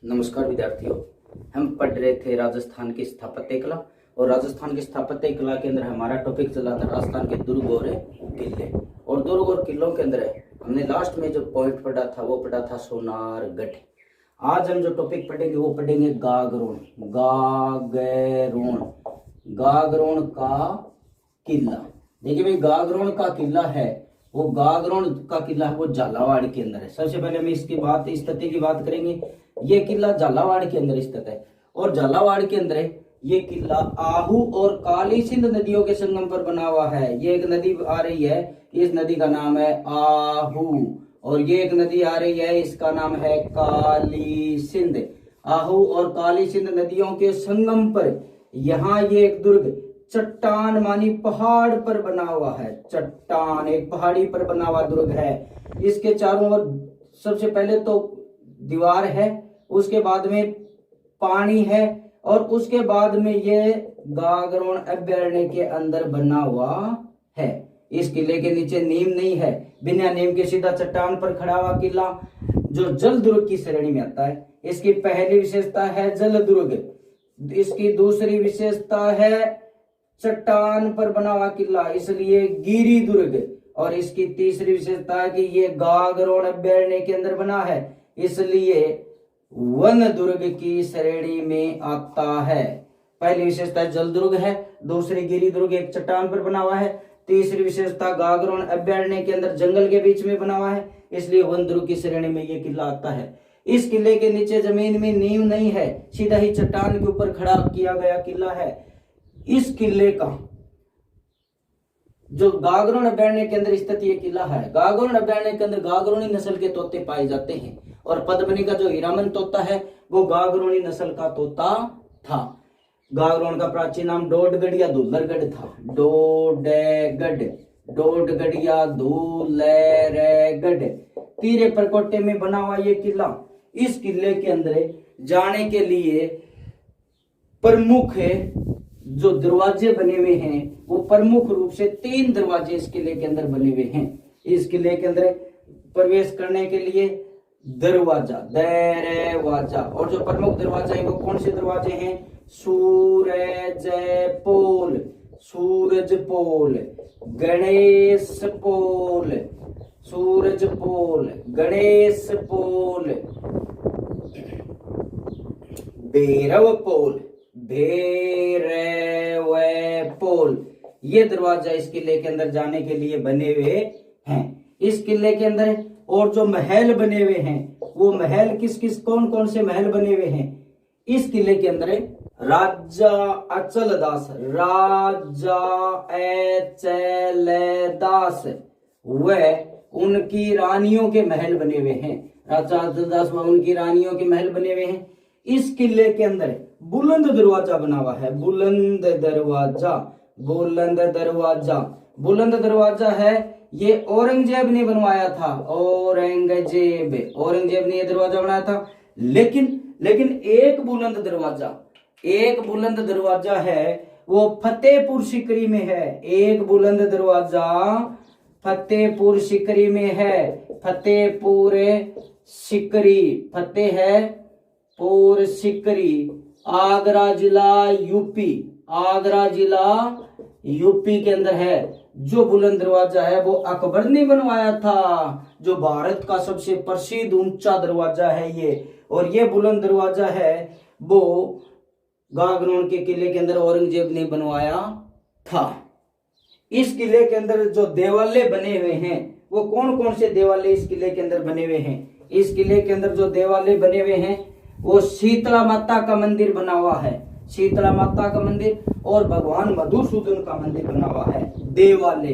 नमस्कार विद्यार्थियों, हम पढ़ रहे थे राजस्थान की स्थापत्य कला। और राजस्थान की स्थापत्य कला के अंदर हमारा टॉपिक चला था राजस्थान के दुर्ग और किले। और दुर्ग और किलों के अंदर हमने लास्ट में जो पॉइंट पढ़ा था वो पढ़ा था सोनारगढ़। आज हम जो टॉपिक पढ़ेंगे वो पढ़ेंगे गागरोन। गागरोन का किला। देखिए भाई, गागरोन का किला है वो झालावाड़ के अंदर है। सबसे पहले हम इसकी स्थिति की बात करेंगे। ये किला झालावाड़ के अंदर स्थित है और झालावाड़ के अंदर ये किला आहू और काली सिंध नदियों के संगम पर बना हुआ है। ये एक नदी आ रही है, इस नदी का नाम है आहू, और ये एक नदी आ रही है, इसका नाम है काली सिंध। आहू और काली सिंध नदियों के संगम पर यहाँ ये एक दुर्ग चट्टान मानी पहाड़ पर बना हुआ है। चट्टान एक पहाड़ी पर बना हुआ दुर्ग है। इसके चारों ओर सबसे पहले तो दीवार है, उसके बाद में पानी है, और उसके बाद में ये गागरोन अभयारण्य के अंदर बना हुआ है। इस किले के नीचे नीम नहीं है, बिना नीम के सीधा चट्टान पर खड़ा हुआ किला जो जल दुर्ग की श्रेणी में आता है। इसकी पहली विशेषता है जल दुर्ग। इसकी दूसरी विशेषता है चट्टान पर बना हुआ किला, इसलिए गिरी दुर्ग। और इसकी तीसरी विशेषता है कि ये गागरोन अभयारण्य के अंदर बना है, इसलिए वन दुर्ग की श्रेणी में आता है। पहली विशेषता जल दुर्ग है, दूसरी गिरी दुर्ग एक चट्टान पर बना हुआ है, तीसरी विशेषता गागरोन अभयारण्य के अंदर जंगल के बीच में बना हुआ है, इसलिए वन दुर्ग की श्रेणी में यह किला आता है। इस किले के नीचे जमीन में नींव नहीं है, सीधा ही चट्टान के ऊपर खड़ा किया गया किला है। इस किले का जो गागरोन अभयारण्य के अंदर स्थित ये किला है, गागरोन अभयारण्य के अंदर गागरोनी नस्ल के तोते पाए जाते हैं, और पद्मिनी का जो हीरामन तोता है वो गागरोनी नस्ल का तोता था। गागरोन का प्राचीन नाम डोडगढ़ धूलरगढ़ था। डोडगढ़ धूलरगढ़ तीरे परकोटे में बना हुआ ये किला। इस किले के अंदर जाने के लिए प्रमुख जो दरवाजे बने हुए हैं वो प्रमुख रूप से 3 दरवाजे इस किले के अंदर बने हुए हैं। इस किले के अंदर प्रवेश करने के लिए दरवाजा, और जो प्रमुख दरवाजा है वो कौन से दरवाजे हैं? सूरज पोल, गणेश पोल, भैरव पोल, ये दरवाजा इस किले के अंदर जाने के लिए बने हुए हैं। इस किले के अंदर और जो महल बने हुए हैं वो महल कौन कौन से महल बने हुए हैं? इस किले के अंदर राजा अचलदास व उनकी रानियों के महल बने हुए हैं। राजा अचलदास व उनकी रानियों के महल बने हुए हैं। इस किले के अंदर बुलंद दरवाजा बना हुआ है। बुलंद दरवाजा है, ये औरंगजेब ने बनवाया था। औरंगजेब ने ये दरवाजा बनाया था। लेकिन एक बुलंद दरवाजा है वो फतेहपुर सीकरी में है। एक बुलंद दरवाजा फतेहपुर सीकरी में है। फतेहपुर सीकरी आगरा जिला यूपी के अंदर है। जो बुलंद दरवाजा है वो अकबर ने बनवाया था, जो भारत का सबसे प्रसिद्ध ऊंचा दरवाजा है ये। और ये बुलंद दरवाजा है वो गागरोन के किले के अंदर औरंगजेब ने बनवाया था। इस किले के अंदर जो देवालय बने हुए हैं वो कौन कौन से देवालय इस किले के अंदर बने हुए हैं? इस किले के अंदर जो देवालय बने हुए हैं वो शीतला माता का मंदिर बना हुआ है। शीतला माता का मंदिर और भगवान मधुसूदन का मंदिर बना हुआ है। देवालय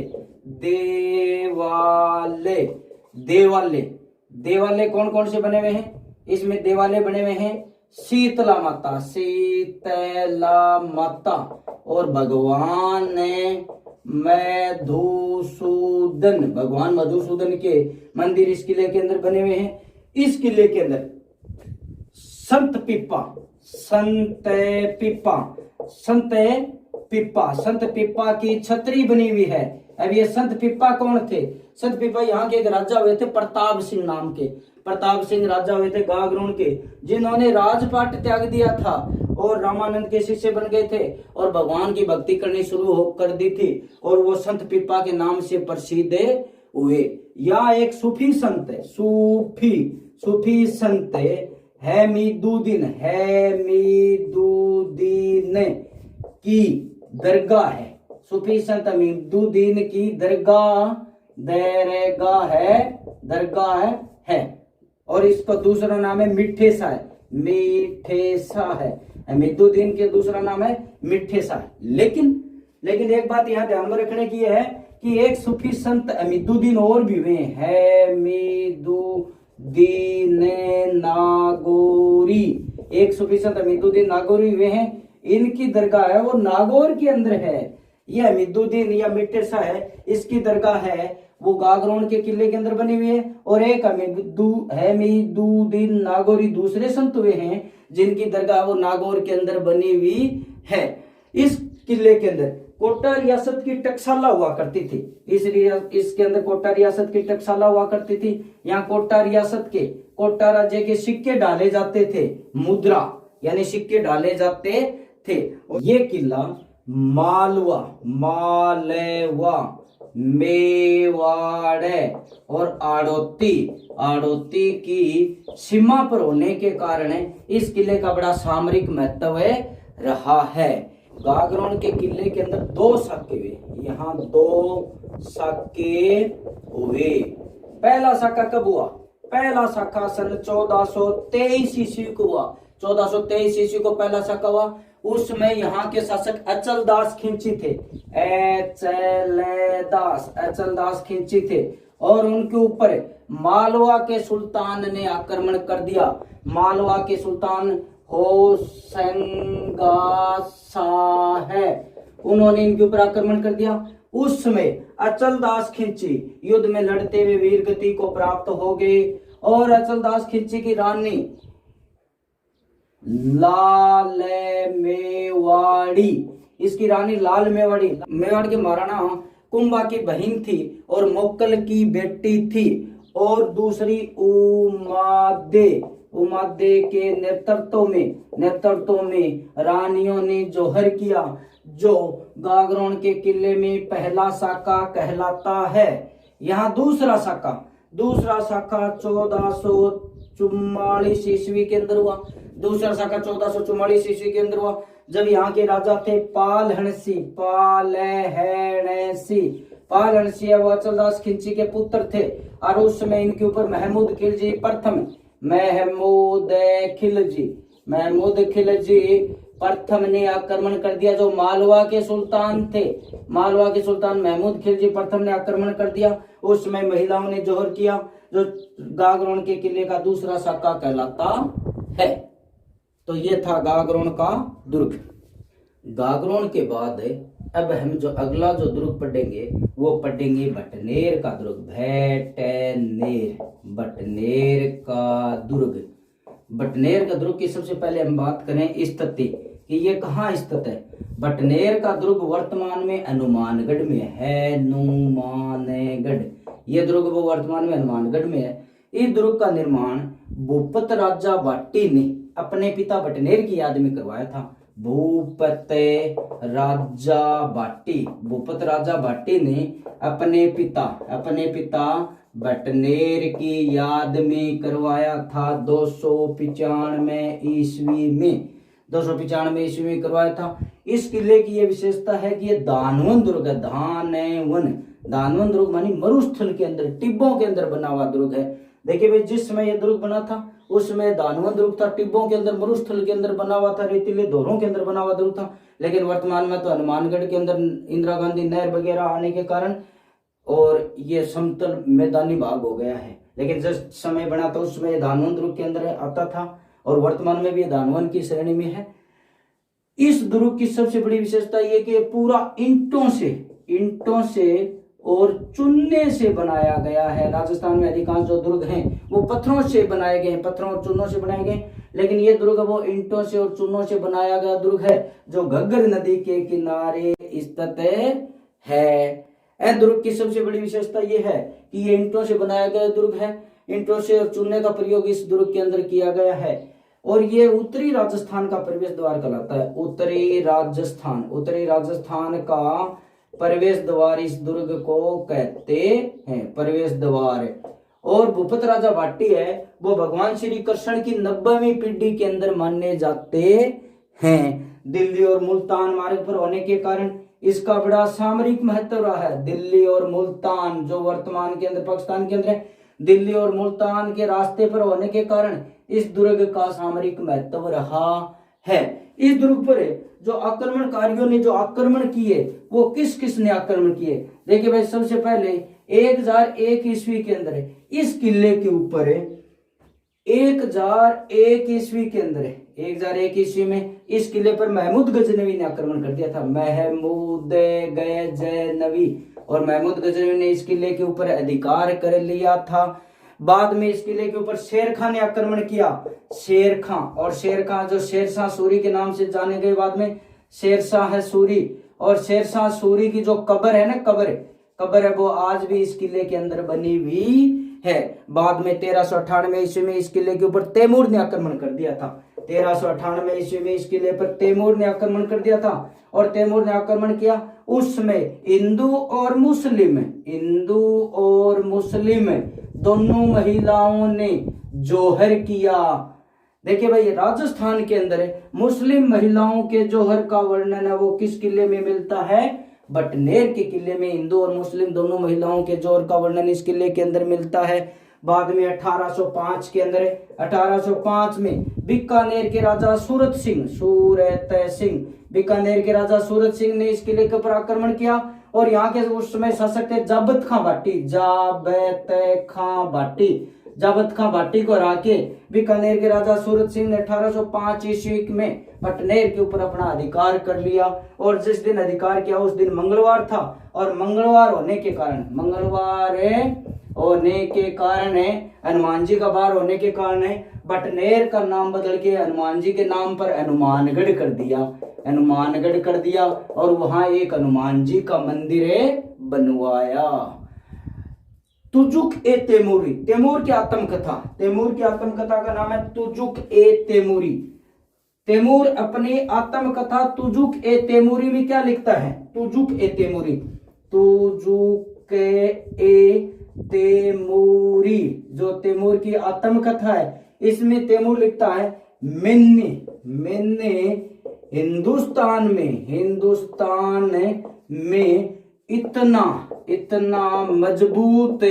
कौन कौन से बने हुए हैं? इसमें देवालय बने हुए हैं शीतला माता और भगवान मधुसूदन के मंदिर इस किले के अंदर बने हुए हैं। इस किले के अंदर संत पिप्पा की छतरी बनी हुई है। अब ये संत पिप्पा कौन थे? संत पिप्पा यहाँ के एक राजा हुए थे प्रताप सिंह नाम के। प्रताप सिंह राजा हुए थे गागरोन के, जिन्होंने राजपाट त्याग दिया था और रामानंद के शिष्य बन गए थे और भगवान की भक्ति करनी शुरू कर दी थी और वो संत पीपा के नाम से प्रसिद्ध हुए। या एक सूफी संत है, सूफी संत हमीदुद्दीन की दरगाह है। सूफी संत हमीदुद्दीन की दरगाह है और इसका दूसरा नाम है मिठे सा है। हमीदुद्दीन के दूसरा नाम है मिठे सा है। लेकिन एक बात यहाँ ध्यान में रखने की है कि एक सूफी संत हमीदुद्दीन और भी हुए हैं, हमीदुद्दीन नागौरी। एक सूफी संत हमीदुद्दीन नागौरी हुए हैं, इनकी दरगाह है वो नागौर के अंदर है। ये हमीदुद्दीन या मिठे सा है, इसकी दरगाह है वो गागरोन के किले के अंदर बनी हुई है। और एक हमीदुद्दीन नागौरी दूसरे संत हुए हैं जिनकी दरगाह वो नागौर के अंदर बनी हुई है। इस किले के अंदर कोटा रियासत की टकसाला हुआ करती थी। इसके अंदर कोटा रियासत की टकसाला हुआ करती थी। यहाँ कोटा राज्य के सिक्के डाले जाते थे, मुद्रा यानी सिक्के डाले जाते थे। ये किला मालवा, मेवाड़ और आड़ोती की सीमा पर होने के कारण इस किले का बड़ा सामरिक महत्व रहा है। गागरोन के किले के अंदर 2 साके हुए, यहाँ 2 साके हुए। पहला साका कब हुआ? पहला साका सन 1423 ईस्वी को हुआ। 1423 ईस्वी को पहला साका हुआ। उसमें यहाँ के शासक अचलदास खिंची थे, अचलदास खिंची थे और उनके ऊपर मालवा के सुल्तान ने आक्रमण कर दिया। मालवा के सुल्तान होशंगाशाह है, उन्होंने इनके ऊपर आक्रमण कर दिया। उस समय अचलदास खिंची युद्ध में लड़ते हुए वीर गति को प्राप्त हो गए और अचलदास खिंची की रानी लाल मेवाड़ी, इसकी रानी लाल मेवाड़ी, मेवाड़ के महाराणा कुंभा की बहन थी और मोक्कल की बेटी थी। और दूसरी उमादे के नेतृत्व में रानियों ने जोहर किया, जो गागरोन के किले में पहला साका कहलाता है। यहाँ दूसरा साका 1444 ईस्वी के अंदर हुआ। दूसरा साका 1444 ईस्वी के अंदर हुआ, जब यहाँ के राजा थे पालहणसी वो अचलदास खिलजी के पुत्र थे और उस समय इनके ऊपर महमूद खिलजी प्रथम ने आक्रमण कर दिया, जो मालवा के सुल्तान थे। मालवा के सुल्तान महमूद खिलजी प्रथम ने आक्रमण कर दिया। उस समय महिलाओं ने जोहर किया, जो गागरोन के किले का दूसरा साका कहलाता है। तो ये था गागरोन का दुर्ग। गागरोन के बाद अब हम जो अगला जो दुर्ग पढ़ेंगे वो पढ़ेंगे बटनेर का दुर्ग। बटनेर का दुर्ग की सबसे पहले हम बात करें स्थिति कि ये कहाँ स्थित है। बटनेर का दुर्ग वर्तमान में हनुमानगढ़ में है। ये दुर्ग वो वर्तमान में हनुमानगढ़ में है। इस दुर्ग का निर्माण भूपत राजा भाटी ने अपने पिता बटनेर की याद में करवाया था। भूपत राजा भाटी ने अपने पिता बटनेर की याद में करवाया था 295 ईस्वी में करवाया था। इस किले की यह विशेषता है कि यह दानवन दुर्ग है। दानवन दुर्ग मानी मरुस्थल के अंदर, टिब्बों के अंदर बना हुआ दुर्ग है। देखिए भाई, जिस समय यह दुर्ग बना था उस समय दानवन दुर्ग था, टिब्बों के अंदर, मरुस्थल के अंदर बना हुआ था, रेतीले दौरों के अंदर बना हुआ दुर्ग था। लेकिन वर्तमान में तो हनुमानगढ़ के अंदर इंदिरा गांधी नहर वगैरह आने के कारण और ये समतल मैदानी भाग हो गया है। लेकिन जिस समय बना था उस समय दानवन दुर्ग के अंदर आता था और वर्तमान में भी दानवन की श्रेणी में है। इस दुर्ग की सबसे बड़ी विशेषता ये कि पूरा ईंटों से और चुनने से बनाया गया है। राजस्थान में अधिकांश जो दुर्ग हैं वो पत्थरों से बनाए गए हैं, पत्थरों और चूनों से बनाए गए, लेकिन ये दुर्ग वो ईंटों से और चूनों से बनाया गया दुर्ग है, जो घग्गर नदी के किनारे स्थित है। दुर्ग की सबसे बड़ी विशेषता ये है कि ये ईंटों से बनाया गया दुर्ग है। ईंटों से चूने का प्रयोग इस दुर्ग के अंदर किया गया है। और ये उत्तरी राजस्थान का प्रवेश द्वार कहलाता है। उत्तरी राजस्थान का प्रवेश द्वार इस दुर्ग को कहते हैं, प्रवेश द्वार। और भूपत राजा भाटी है वो भगवान श्री कृष्ण की 90वीं पीढ़ी के अंदर माने जाते हैं। दिल्ली और मुल्तान मार्ग पर होने के कारण इसका बड़ा सामरिक महत्व रहा है। दिल्ली और मुल्तान जो वर्तमान के अंदर पाकिस्तान के अंदर है, दिल्ली और मुल्तान के रास्ते पर होने के कारण इस दुर्ग का सामरिक महत्व रहा है। इस दुर्ग पर जो आक्रमणकारियों ने जो आक्रमण किए वो किस किस ने आक्रमण किए? देखिए भाई, सबसे पहले 1001 ईस्वी के अंदर इस किले के ऊपर 1001 ईस्वी के अंदर 1001 ईस्वी में इस किले पर महमूद गजनवी ने आक्रमण कर दिया था। महमूद गजनवी, और महमूद गजनवी ने इस किले के ऊपर अधिकार कर लिया था। बाद में इस किले के ऊपर शेर खां ने आक्रमण किया। शेर खां, और शेर खां जो शेरशाह सूरी के नाम से जाने गए, बाद में शेरशाह सूरी। और शेरशाह सूरी की जो कब्र है ना, कब्र है वो आज भी इस किले के अंदर बनी हुई है। बाद में 1398 ईस्वी में इस किले के ऊपर तैमूर ने आक्रमण कर दिया था। 1398 ईस्वी में इस किले पर तैमूर ने आक्रमण कर दिया था। और तैमूर ने आक्रमण किया, उसमें हिंदू और मुस्लिम दोनों महिलाओं ने जोहर किया। देखिए भाई, राजस्थान के अंदर मुस्लिम महिलाओं के जोहर का वर्णन है वो किस किले में मिलता है? बटनेर के किले में हिंदू और मुस्लिम दोनों महिलाओं के जोहर का वर्णन इस किले के अंदर मिलता है। बाद में 1805 के अंदर 1805 में बीकानेर के राजा सूरत सिंह बीकानेर के राजा सूरत सिंह ने इस किले के ऊपर आक्रमण किया। और यहाँ के उस समय शासक थे जाबत खां भाटी को हरा के बीकानेर के राजा सूरत सिंह ने 1805 ईस्वी में बटनेर के ऊपर अपना अधिकार कर लिया। और जिस दिन अधिकार किया उस दिन मंगलवार था, और मंगलवार होने के कारण हनुमान जी का वार होने के कारण बटनेर का नाम बदल के हनुमान जी के नाम पर हनुमानगढ़ कर दिया और वहां एक हनुमान जी का मंदिर बनवाया। तुजुक ए तैमूरी, तैमूर की आत्मकथा का नाम है तुजुक ए तैमूरी। तैमूर अपनी आत्मकथा तुजुक ए तैमूरी में क्या लिखता है? तुजुक ए तैमूरी जो तैमूर की आत्मकथा है इसमें तैमूर लिखता है, मैंने हिंदुस्तान में इतना मजबूत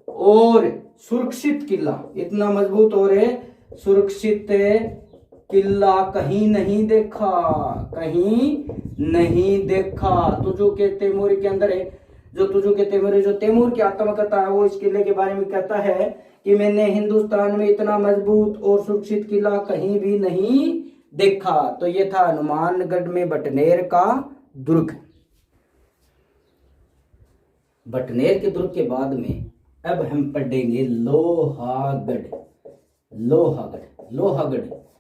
और सुरक्षित किला कहीं नहीं देखा। तुजुक ए तैमूरी के अंदर जो तैमूर की आत्मकथा है वो इस किले के बारे में कहता है कि मैंने हिंदुस्तान में इतना मजबूत और सुरक्षित किला कहीं भी नहीं देखा। तो ये था हनुमानगढ़ में बटनेर का दुर्ग। बटनेर के दुर्ग के बाद में अब हम पढ़ेंगे लोहागढ़।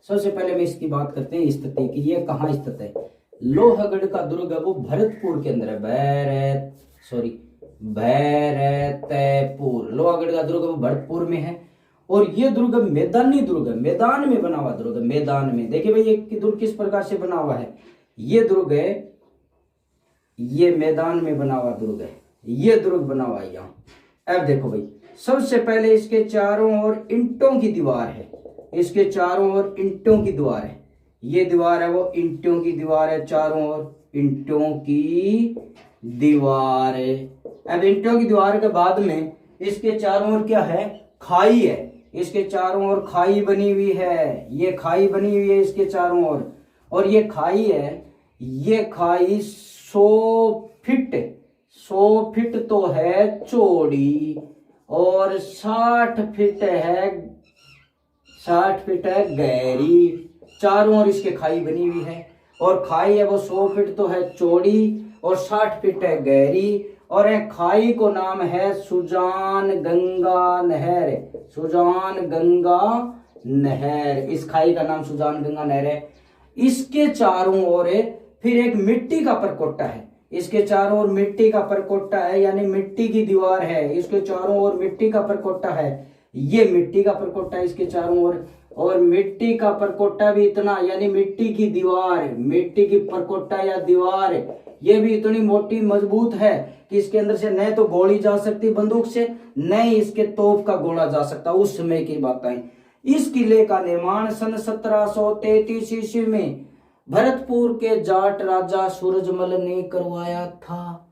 सबसे पहले मैं इसकी बात करते हैं स्थिति की, ये कहाँ स्थित है। लोहागढ़ का दुर्ग है वो भरतपुर के अंदर है, भैरतपुर। लोहागढ़ का दुर्ग वो भरतपुर में है। और ये दुर्ग मैदानी दुर्ग है, मैदान में बना हुआ दुर्ग है, मैदान में। देखिए भाई, ये दुर्ग किस प्रकार से बना हुआ है। ये दुर्ग है, ये मैदान में बना हुआ दुर्ग है, ये दुर्ग बना हुआ है यहाँ। अब देखो भाई, सबसे पहले इसके चारों ओर ईंटों की दीवार है, इसके चारों ओर ईंटों की दीवार है। ये दीवार है वो ईंटों की दीवार है, चारों ओर ईंटों की दीवार है। अब ईंटों की दीवार के बाद में इसके चारों ओर क्या है? खाई है। इसके चारों ओर खाई बनी हुई है, ये खाई बनी हुई है इसके चारों ओर। और ये खाई है, ये खाई 100 फीट तो है चौड़ी और 60 फीट है गहरी। चारों ओर इसके खाई बनी हुई है और खाई है वो 100 फीट तो है चौड़ी और 60 फीट है गहरी। और खाई को नाम है सुजान गंगा नहर। इस खाई का नाम सुजान गंगा नहर है। इसके चारों ओर फिर एक मिट्टी का परकोटा है, इसके चारों ओर मिट्टी का परकोटा है, यानी मिट्टी की दीवार है। इसके चारों ओर मिट्टी का परकोटा है। ये मिट्टी का परकोटा है इसके चारों ओर, और मिट्टी का परकोटा भी इतना, यानी मिट्टी की दीवार, मिट्टी की परकोटा या दीवार ये भी इतनी मोटी मजबूत है कि इसके अंदर से न तो गोली जा सकती बंदूक से, न ही इसके तोप का गोला जा सकता। उस समय की बातें। इस किले का निर्माण सन 1733 ईस्वी में भरतपुर के जाट राजा सूरजमल ने करवाया था।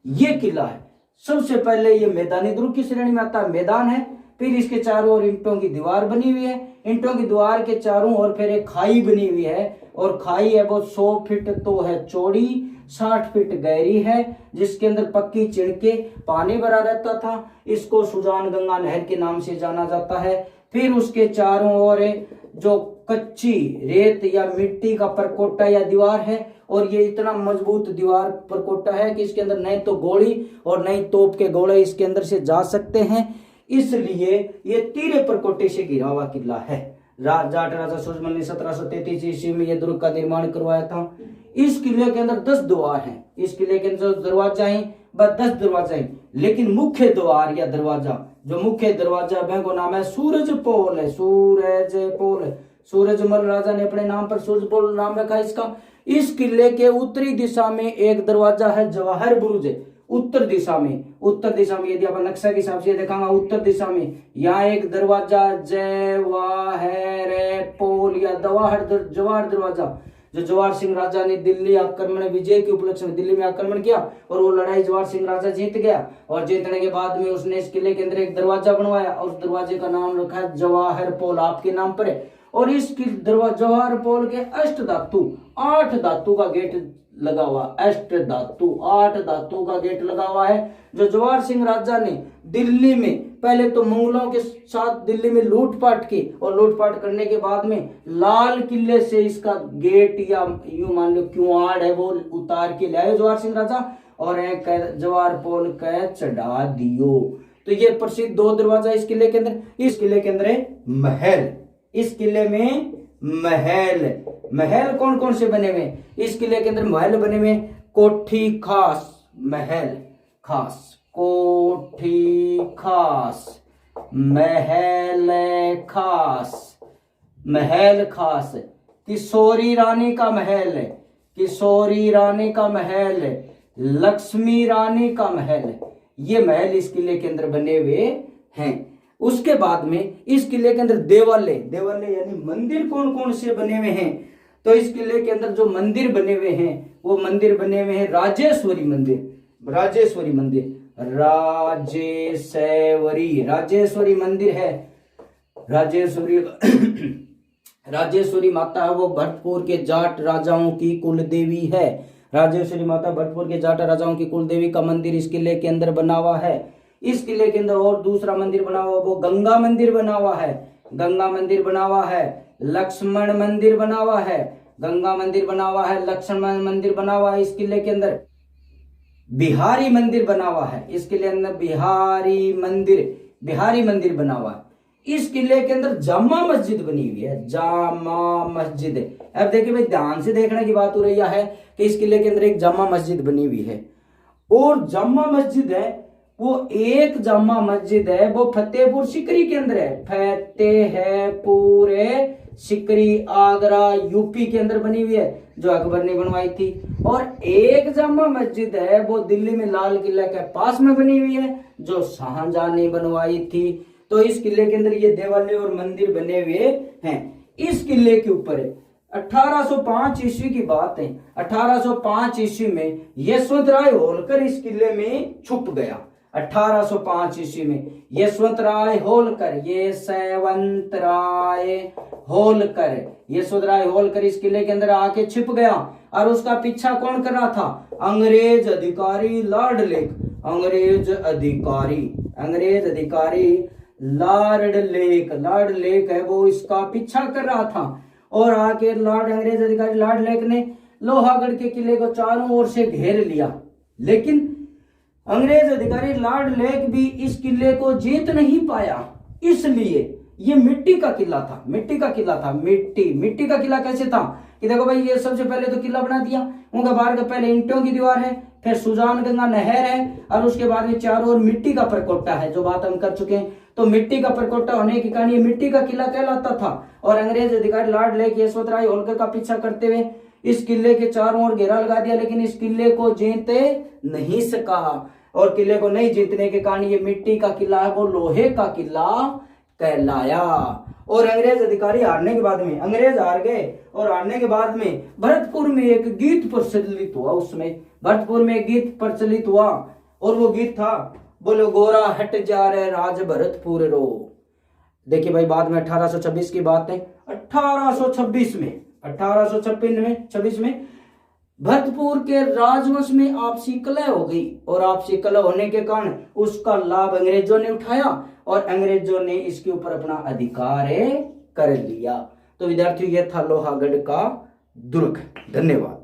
ये किला है। सबसे पहले ये मैदानी दुर्ग की श्रेणी में आता है, मैदान है, फिर इसके चारों ओर ईंटों की दीवार बनी हुई है, ईंटों की दीवार के चारों ओर फिर एक खाई बनी हुई है, और खाई है वो 100 फीट तो है चौड़ी, 60 फीट गहरी है, जिसके अंदर पक्की चिड़के पानी भरा रहता था। इसको सुजान गंगा नहर के नाम से जाना जाता है। फिर उसके चारों ओर जो कच्ची रेत या मिट्टी का परकोटा या दीवार है, और ये इतना मजबूत दीवार परकोटा है कि इसके अंदर नहीं तो गोली और नहीं तोप के गोले इसके अंदर से जा सकते हैं, इसलिए ये तीरे परकोटे से घिरा हुआ किला है। जाट राजा सूरजमल ने 1733 ईस्वी में यह दुर्ग का निर्माण करवाया था। इस किले के अंदर 10 द्वार हैं। इस किले के अंदर दरवाजा है, बस 10 दरवाजा है, लेकिन मुख्य द्वार या दरवाजा, जो मुख्य दरवाजा है वो नाम है सूरजपोल है। सूरजपोल, सूरजमल राजा ने अपने नाम पर सूरजपोल नाम रखा इसका। इस किले के उत्तरी दिशा में एक दरवाजा है जवाहर बुरुज, उत्तर दिशा में, उत्तर दिशा में यदि अपन नक्शा के हिसाब से देखेंगे, उत्तर दिशा में यहाँ एक दरवाजा जवाहर पोल या जवाहर दरवाजा, जो जवाहर सिंह राजा ने दिल्ली आक्रमण विजय के उपलक्ष्य में दिल्ली में आक्रमण किया, और वो लड़ाई जवाहर सिंह राजा जीत गया, और जीतने के बाद में उसने इस किले के अंदर एक दरवाजा बनवाया, और उस दरवाजे का नाम रखा है जवाहर पोल, आपके नाम पर है। और इस जवाहर पोल के अष्ट धातु, 8 धातु का गेट लगा हुआ, अष्ट धातु, 8 धातु का गेट लगा हुआ है, जो जवाहर सिंह राजा ने दिल्ली में पहले तो मुगलों के साथ दिल्ली में लूटपाट की, और लूटपाट करने के बाद में लाल किले से इसका गेट या यूं मान लो क्युआड़ है वो उतार के लाए जवाहर सिंह राजा, और एक जवाहर पोल का चढ़ा दियो। तो ये प्रसिद्ध 2 दरवाजा इस किले के अंदर। इस किले के अंदर है महल, इस किले में महल, महल कौन कौन से बने हुए? इस किले के अंदर महल बने हुए, कोठी खास, महल खास, कोठी खास, महल खास, महल खास, किशोरी रानी का महल, किशोरी रानी का महल, लक्ष्मी रानी का महल, ये महल इस किले के अंदर बने हुए हैं। उसके बाद में इस किले के अंदर देवालय, देवालय यानी मंदिर कौन कौन से बने हुए हैं? तो इस किले के अंदर जो मंदिर बने हुए हैं वो मंदिर बने हुए हैं राजेश्वरी मंदिर, राजेश्वरी मंदिर, राजेश्वरी, राजेश्वरी मंदिर है। राजेश्वरी राजेश्वरी माता है वो भरतपुर के जाट राजाओं की कुल देवी है। राजेश्वरी माता भरतपुर के जाट राजाओं की कुल देवी का मंदिर इस किले के अंदर बना हुआ है। इस किले के अंदर और दूसरा मंदिर बना हुआ, वो गंगा मंदिर बना हुआ है, गंगा मंदिर बना हुआ है, लक्ष्मण मंदिर बना हुआ है, गंगा मंदिर बना हुआ है, लक्ष्मण मंदिर बना हुआ है। इस किले के अंदर बिहारी मंदिर बना हुआ है, इस किले के अंदर बिहारी मंदिर बना हुआ है। इस किले के अंदर जामा मस्जिद बनी हुई है, जामा मस्जिद। अब देखिए भाई, ध्यान से देखने की बात हो रही है कि इस किले के अंदर एक जामा मस्जिद बनी हुई है, और जामा मस्जिद है वो एक जामा मस्जिद है वो फतेहपुर सिकरी के अंदर है, फतेहपुर सिकरी आगरा यूपी के अंदर बनी हुई है, जो अकबर ने बनवाई थी। और एक जामा मस्जिद है वो दिल्ली में लाल किला के पास में बनी हुई है, जो शाहजहां ने बनवाई थी। तो इस किले के अंदर ये देवालय और मंदिर बने हुए हैं। इस किले के ऊपर 1805 ईस्वी की बात है, 1805 ईस्वी में यशवंत राय होलकर इस किले में छुप गया। 1805 ईस्वी में यशवंत राय होलकर, यशवंत राय होलकर इस किले के अंदर आके छिप गया, और उसका पीछा कौन कर रहा था? अंग्रेज अधिकारी लॉर्ड लेक, अंग्रेज अधिकारी लॉर्ड लेक है वो इसका पीछा कर रहा था। और आके अंग्रेज अधिकारी लॉर्ड लेक ने लोहागढ़ के किले को चारों ओर से घेर लिया, लेकिन अंग्रेज अधिकारी लॉर्ड लेक भी इस किले को जीत नहीं पाया। इसलिए ये मिट्टी का किला था, मिट्टी का किला कैसे था कि देखो भाई, ये सबसे पहले तो किला बना दिया, उनका बाहर का पहले ईंटों की दीवार है, फिर सुजान गंगा नहर है, और उसके बाद में चारों ओर मिट्टी का परकोटा है, जो बात हम कर चुके हैं। तो मिट्टी का परकोटा होने के कारण ये मिट्टी का किला कहलाता था। और अंग्रेज अधिकारी लॉर्ड लेक यशवंत राय होलकर का पीछा करते हुए इस किले के चारों ओर घेरा लगा दिया, लेकिन इस किले को जीते नहीं सका। और किले को नहीं जीतने के कारण ये मिट्टी का किला है वो लोहे का किला कहलाया। और अंग्रेज अधिकारी हारने के बाद में, अंग्रेज हार गए और हारने के बाद में भरतपुर में एक गीत प्रचलित हुआ। उसमें भरतपुर में एक गीत प्रचलित हुआ और वो गीत था, बोलो गोरा हट जा रे राज भरतपुर रो। देखिए भाई, बाद में 1826 की बात है। 1826 में भरतपुर के राजवंश में आपसी कलह हो गई, और आपसी कलह होने के कारण उसका लाभ अंग्रेजों ने उठाया और अंग्रेजों ने इसके ऊपर अपना अधिकार कर लिया। तो विद्यार्थियों, यह था लोहागढ़ का दुर्ग। धन्यवाद।